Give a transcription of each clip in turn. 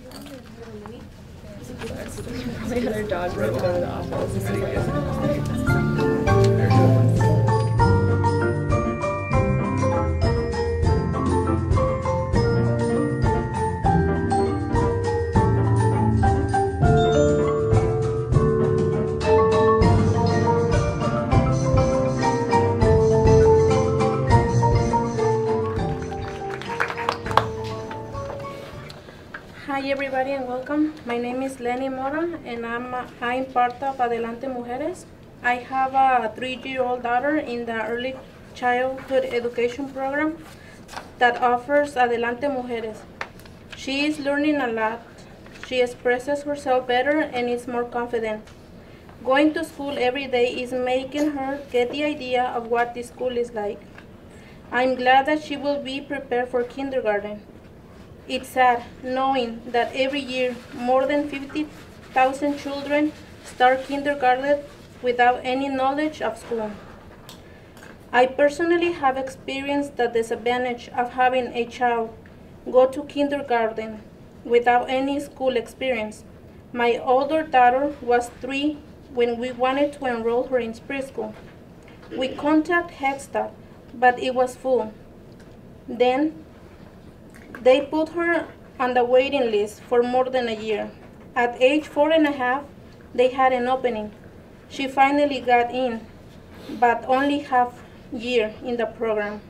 My other dog was going to the office. This is like Hi everybody and welcome. My name is Lenny Mora and I'm part of Adelante Mujeres. I have a 3-year-old daughter in the early childhood education program that offers Adelante Mujeres. She is learning a lot. She expresses herself better and is more confident. Going to school every day is making her get the idea of what the school is like. I'm glad that she will be prepared for kindergarten. It's sad knowing that every year more than 50,000 children start kindergarten without any knowledge of school. I personally have experienced the disadvantage of having a child go to kindergarten without any school experience. My older daughter was 3 when we wanted to enroll her in preschool. We contacted Head Start, but it was full. Then they put her on the waiting list for more than a year. At age 4.5, they had an opening. She finally got in, but only half year in the program.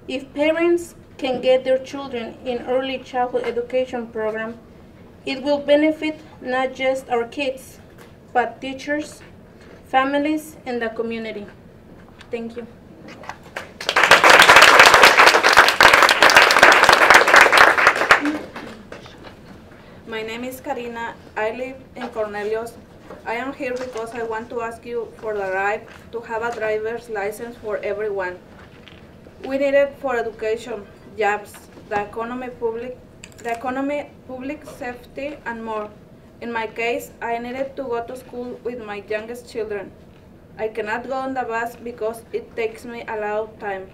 If parents can get their children in early childhood education program, it will benefit not just our kids, but teachers, families, and the community. Thank you. My name is Karina. I live in Cornelius. I am here because I want to ask you for the right to have a driver's license for everyone. We need it for education, jobs, the economy, public safety, and more. In my case, I needed to go to school with my youngest children. I cannot go on the bus because it takes me a lot of time.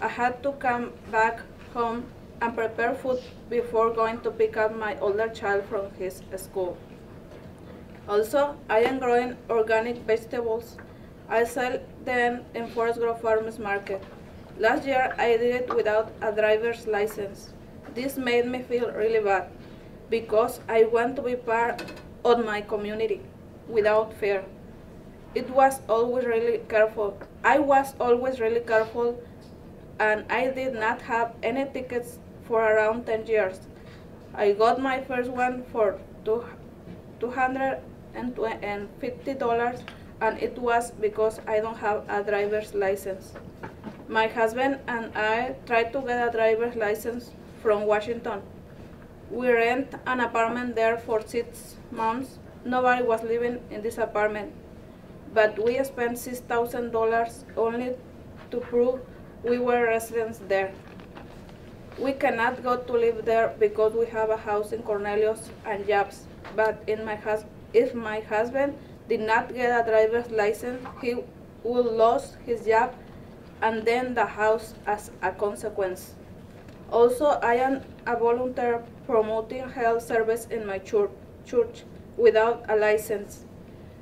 I had to come back home and prepare food before going to pick up my older child from his school. Also, I am growing organic vegetables. I sell them in Forest Grove Farmers Market. Last year, I did it without a driver's license. This made me feel really bad because I want to be part of my community without fear. I was always really careful, and I did not have any tickets for around 10 years. I got my first one for $250, and it was because I don't have a driver's license. My husband and I tried to get a driver's license from Washington. We rent an apartment there for 6 months. Nobody was living in this apartment, but we spent $6,000 only to prove we were residents there. We cannot go to live there because we have a house in Cornelius and jobs, but if my husband did not get a driver's license, he would lose his job and then the house as a consequence. Also, I am a volunteer promoting health service in my church without a license.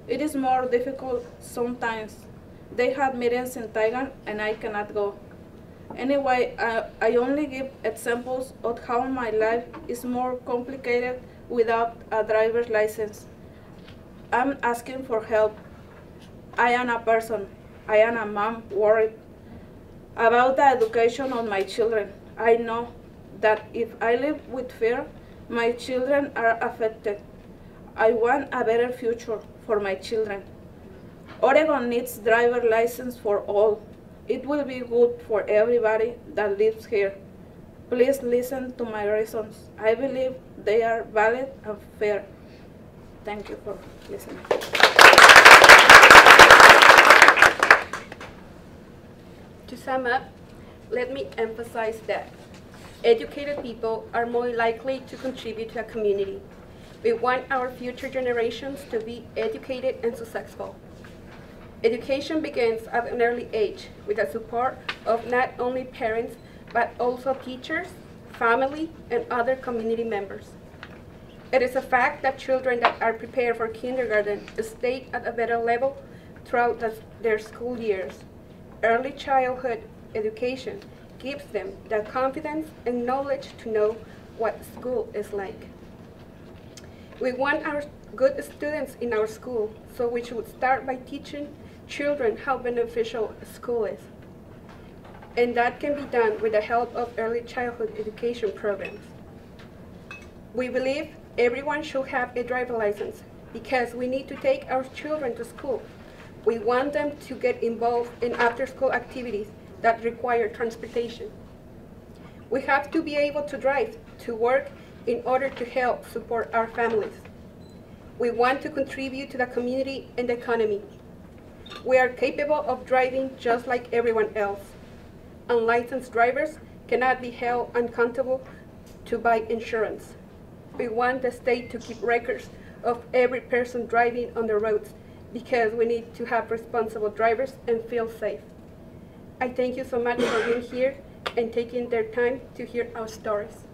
It is more difficult sometimes. They have meetings in Thailand and I cannot go. Anyway, I only give examples of how my life is more complicated without a driver's license. I'm asking for help. I am a person, I am a mom worried about the education of my children. I know that if I live with fear, my children are affected. I want a better future for my children. Oregon needs driver's license for all. It will be good for everybody that lives here. Please listen to my reasons. I believe they are valid and fair. Thank you for listening. To sum up, let me emphasize that educated people are more likely to contribute to a community. We want our future generations to be educated and successful. Education begins at an early age with the support of not only parents, but also teachers, family, and other community members. It is a fact that children that are prepared for kindergarten stay at a better level throughout their school years. Early childhood education gives them the confidence and knowledge to know what school is like. We want our good students in our school, so we should start by teaching children how beneficial school is. And that can be done with the help of early childhood education programs. We believe everyone should have a driver license because we need to take our children to school. We want them to get involved in after-school activities that require transportation. We have to be able to drive to work in order to help support our families. We want to contribute to the community and the economy. We are capable of driving just like everyone else. Unlicensed drivers cannot be held accountable to buy insurance. We want the state to keep records of every person driving on the roads because we need to have responsible drivers and feel safe. I thank you so much for being here and taking their time to hear our stories.